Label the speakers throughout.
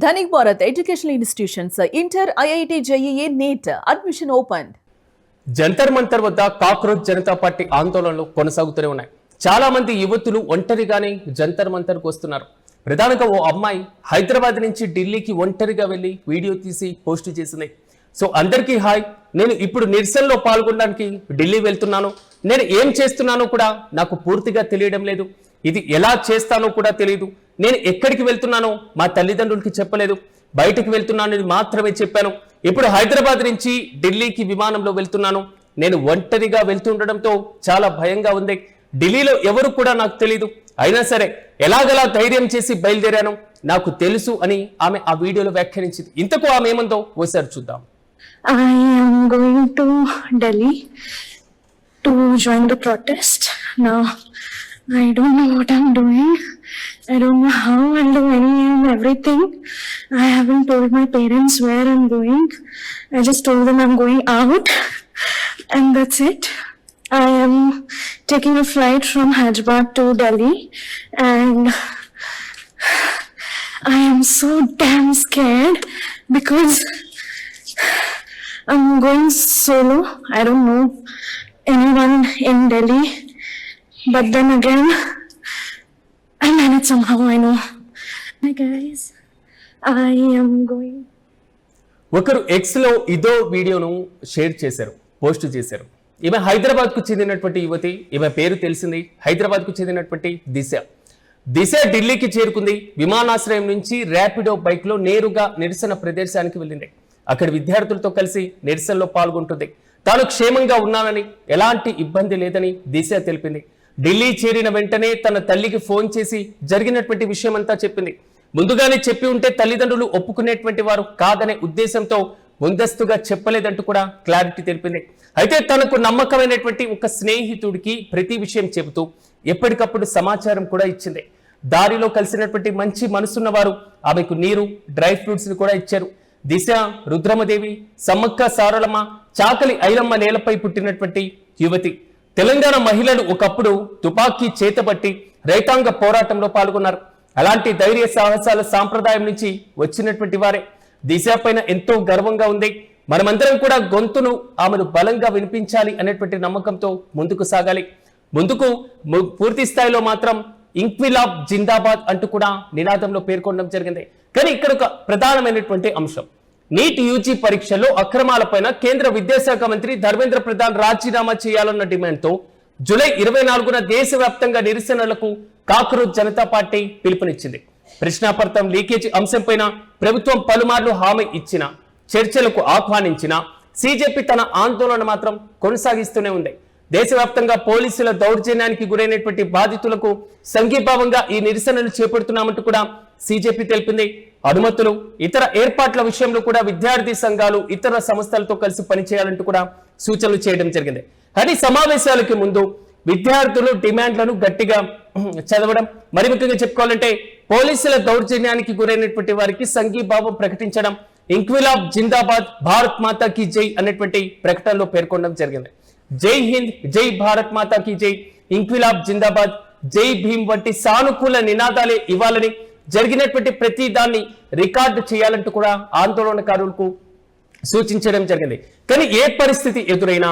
Speaker 1: Dhanik Bharat Educational Institutions, Inter, IIT, JEE, NEET, admission opened.
Speaker 2: Jantar Mantar వద్ద cockroach Janata party ఆందోళనలు కొనసాగుతూనే ఉన్నాయి. చాలా మంది యువతులు ఒంటరిగానే జంతర్ మంతర్కు వస్తున్నారు. ప్రధానంగా ఓ అమ్మాయి హైదరాబాద్ నుంచి ఢిల్లీకి ఒంటరిగా వెళ్లి వీడియో తీసి పోస్ట్ చేసింది. సో అందరికీ హాయ్, నేను ఇప్పుడు నిరసనలో పాల్గొనడానికి ఢిల్లీ వెళ్తున్నాను. నేను ఏం చేస్తున్నానో కూడా నాకు పూర్తిగా తెలియడం లేదు. ఇది ఎలా చేస్తానో కూడా తెలియదు. నేను ఎక్కడికి వెళ్తున్నానో మా తల్లిదండ్రులకి చెప్పలేదు. బయటకు వెళ్తున్నానని మాత్రమే చెప్పాను. ఇప్పుడు హైదరాబాద్ నుంచి ఢిల్లీకి విమానంలో వెళ్తున్నాను. నేను ఒంటరిగా వెళ్తుండడంతో చాలా భయంగా ఉంది. ఢిల్లీలో ఎవరు కూడా నాకు తెలియదు. అయినా సరే ఎలాగలా ధైర్యం చేసి బయలుదేరాను. నాకు తెలుసు అని ఆమె ఆ వీడియోలో వ్యాఖ్యానించింది. ఇంతకు ఆమె ఏమందో ఓసారి చూద్దాం.
Speaker 3: I am going to Delhi to join the protest. Now, I don't know what I'm doing. I don't know how I'll do any and everything. I haven't told my parents where I'm going. I just told them I'm going out and that's it. I am taking a flight from Hyderabad to Delhi and I am so damn scared because I'm going solo. I don't know anyone in Delhi. But then again, I managed somehow, I know. Hi guys, I am going.
Speaker 2: ఒకరు X లో ఇదో వీడియోను share చేశారు, post చేశారు. ఈమె హైదరాబాద్ కు చెందినటువంటి యువతి. ఈమె పేరు తెలిసింది. హైదరాబాద్ కు చెందినటువంటి దిశ ఢిల్లీకి చేరుకుంది. విమానాశ్రయం నుంచి ర్యాపిడో బైక్ లో నేరుగా నిరసన ప్రదేశానికి వెళ్ళింది. అక్కడ విద్యార్థులతో కలిసి నిరసనలో పాల్గొంటుంది. తాను క్షేమంగా ఉన్నానని, ఎలాంటి ఇబ్బంది లేదని దిశ తెలిపింది. ఢిల్లీ చేరిన వెంటనే తన తల్లికి ఫోన్ చేసి జరిగినటువంటి విషయం అంతా చెప్పింది. ముందుగానే చెప్పి ఉంటే తల్లిదండ్రులు ఒప్పుకునేటువంటి వారు కాదనే ఉద్దేశంతో ముందస్తుగా చెప్పలేదంటూ కూడా క్లారిటీ తెలిపింది. అయితే తనకు నమ్మకమైనటువంటి ఒక స్నేహితుడికి ప్రతి విషయం చెబుతూ ఎప్పటికప్పుడు సమాచారం కూడా ఇచ్చింది. దారిలో కలిసినటువంటి మంచి మనసున్న వారు ఆమెకు నీరు, డ్రై ఫ్రూట్స్ ని కూడా ఇచ్చారు. దిశ, రుద్రమదేవి, సమ్మక్క సారలమ్మ, చాకలి ఐలమ్మ నేలపై పుట్టినటువంటి యువతి. తెలంగాణ మహిళలు ఒకప్పుడు తుపాకీ చేతబట్టి రైతాంగ పోరాటంలో పాల్గొన్నారు. అలాంటి ధైర్య సాహసాల సాంప్రదాయం నుంచి వచ్చినటువంటి వారే. దిశ పైన ఎంతో గర్వంగా ఉంది. మనమందరం కూడా గొంతును ఆమెను బలంగా వినిపించాలి అనేటువంటి నమ్మకంతో ముందుకు సాగాలి. ముందుకు పూర్తి స్థాయిలో మాత్రం ఇంక్విలాబ్ జిందాబాద్ అంటూ కూడా నినాదంలో పేర్కొనడం జరిగింది. కానీ ఇక్కడ ఒక ప్రధానమైనటువంటి అంశం, నీట్ యూజీ పరీక్షల్లో అక్రమాలపైన కేంద్ర విద్యాశాఖ మంత్రి ధర్మేంద్ర ప్రధాన్ రాజీనామా చేయాలన్న డిమాండ్తో జూలై 24న దేశవ్యాప్తంగా నిరసనలకు కాక్రోచ్ జనతా పార్టీ పిలుపునిచ్చింది. ప్రశ్నాపత్రం లీకేజీ అంశంపైన ప్రభుత్వం పలుమార్లు హామీ ఇచ్చిన, చర్చలకు ఆహ్వానించిన సిజెపి తన ఆందోళన మాత్రం కొనసాగిస్తూనే ఉంది. దేశవ్యాప్తంగా పోలీసుల దౌర్జన్యానికి గురైనటువంటి బాధితులకు సంఘీభావంగా ఈ నిరసనలు చేపడుతున్నామంటూ కూడా సిజెపి తెలిపింది. అనుమతులు, ఇతర ఏర్పాట్ల విషయంలో కూడా విద్యార్థి సంఘాలు ఇతర సంస్థలతో కలిసి పనిచేయాలంటూ కూడా సూచనలు చేయడం జరిగింది. కానీ సమావేశాలకి ముందు విద్యార్థులు డిమాండ్లను గట్టిగా చదవడం, మరి ముఖ్యంగా చెప్పుకోవాలంటే పోలీసుల దౌర్జన్యానికి గురైనటువంటి వారికి సంఘీభావం ప్రకటించడం, ఇంక్విలాబ్ జిందాబాద్, భారత్ మాతా కీ జై అనేటువంటి ప్రకటనలో పేర్కొనడం జరిగింది. జై హింద్, జై భారత్ మాతా కీ జై, ఇంక్విలాబ్ జిందాబాద్, జై భీమ్ వంటి సానుకూల నినాదాలే ఇవ్వాలని, జరిగినటువంటి ప్రతి దాన్ని రికార్డు చేయాలంటూ కూడా ఆందోళనకారులకు సూచించడం జరిగింది. కానీ ఏ పరిస్థితి ఎదురైనా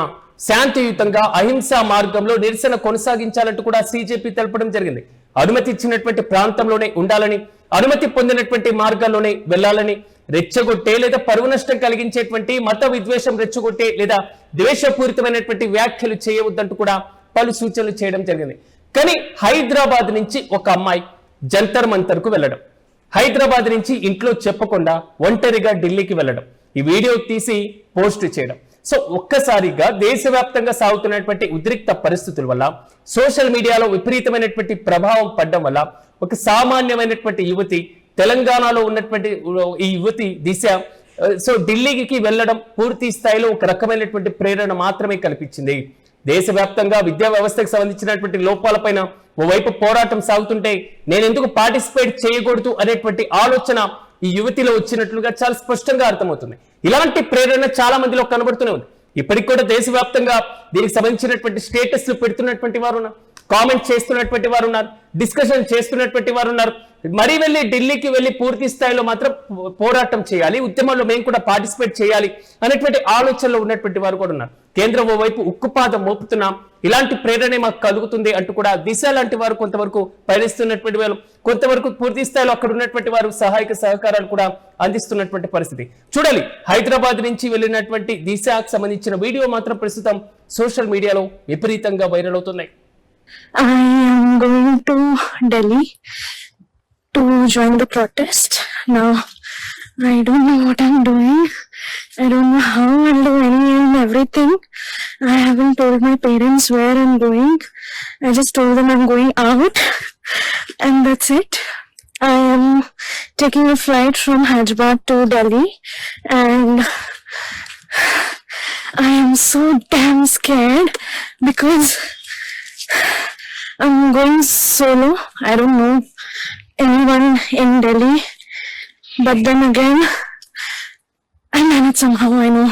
Speaker 2: శాంతియుతంగా అహింసా మార్గంలో నిరసన కొనసాగించాలంటూ కూడా సిజెపి తెలపడం జరిగింది. అనుమతి ఇచ్చినటువంటి ప్రాంతంలోనే ఉండాలని, అనుమతి పొందినటువంటి మార్గాల్లోనే వెళ్లాలని, రెచ్చగొట్టే లేదా పరువు నష్టం కలిగించేటువంటి మత విద్వేషం రెచ్చగొట్టే లేదా ద్వేషపూరితమైనటువంటి వ్యాఖ్యలు చేయవద్దంటూ కూడా పలు సూచనలు చేయడం జరిగింది. కానీ హైదరాబాద్ నుంచి ఒక అమ్మాయి జంతర్ మంతర్ కు వెళ్ళడం, హైదరాబాద్ నుంచి ఇంట్లో చెప్పకుండా ఒంటరిగా ఢిల్లీకి వెళ్ళడం, ఈ వీడియో తీసి పోస్ట్ చేయడం. సో ఒక్కసారిగా దేశవ్యాప్తంగా సాగుతున్నటువంటి ఉద్రిక్త పరిస్థితుల వల్ల, సోషల్ మీడియాలో విపరీతమైనటువంటి ప్రభావం పడడం వల్ల ఒక సామాన్యమైనటువంటి యువతి, తెలంగాణలో ఉన్నటువంటి ఈ యువతి దిశ సో ఢిల్లీకి వెళ్ళడం పూర్తి స్థాయిలో ఒక రకమైనటువంటి ప్రేరణ మాత్రమే కల్పించింది. దేశవ్యాప్తంగా విద్యా వ్యవస్థకు సంబంధించినటువంటి లోపాలపైన ఓవైపు పోరాటం సాగుతుంటే నేను ఎందుకు పార్టిసిపేట్ చేయకూడదు అనేటువంటి ఆలోచన ఈ యువతిలో వచ్చినట్లుగా చాలా స్పష్టంగా అర్థమవుతుంది. ఇలాంటి ప్రేరణ చాలా మందిలో కనబడుతూనే ఉంది. ఇప్పటికి కూడా దేశవ్యాప్తంగా దీనికి సంబంధించినటువంటి స్టేటస్లు పెడుతున్నటువంటి వారు ఉన్నారు, కామెంట్ చేస్తున్నటువంటి వారు ఉన్నారు, డిస్కషన్ చేస్తున్నటువంటి వారు ఉన్నారు. మరీ వెళ్ళి ఢిల్లీకి వెళ్ళి పూర్తి స్థాయిలో మాత్రం పోరాటం చేయాలి, ఉద్యమంలో మేము కూడా పార్టిసిపేట్ చేయాలి అనేటువంటి ఆలోచనలో ఉన్నటువంటి వారు కూడా ఉన్నారు. కేంద్రం ఓవైపు ఉక్కుపాదం మోపుతున్నాం, ఇలాంటి ప్రేరణ మాకు కలుగుతుంది అంటూ కూడా దిశ లాంటి వారు కొంతవరకు పయనిస్తున్నటువంటి వారు, కొంతవరకు పూర్తి స్థాయిలో అక్కడ ఉన్నటువంటి వారు సహాయక సహకారాలు కూడా అందిస్తున్నటువంటి పరిస్థితి చూడాలి. హైదరాబాద్ నుంచి వెళ్ళినటువంటి దిశకు సంబంధించిన వీడియో మాత్రం ప్రస్తుతం సోషల్ మీడియాలో విపరీతంగా వైరల్ అవుతున్నాయి.
Speaker 3: I am going to Delhi to join the protest. Now, I don't know what I'm doing. I don't know how I'll do any and everything. I haven't told my parents where I'm going. I just told them I'm going out and that's it. I am taking a flight from Hyderabad to Delhi and I am so damn scared because I'm going solo. I don't know anyone in Delhi, but then again I managed somehow. I know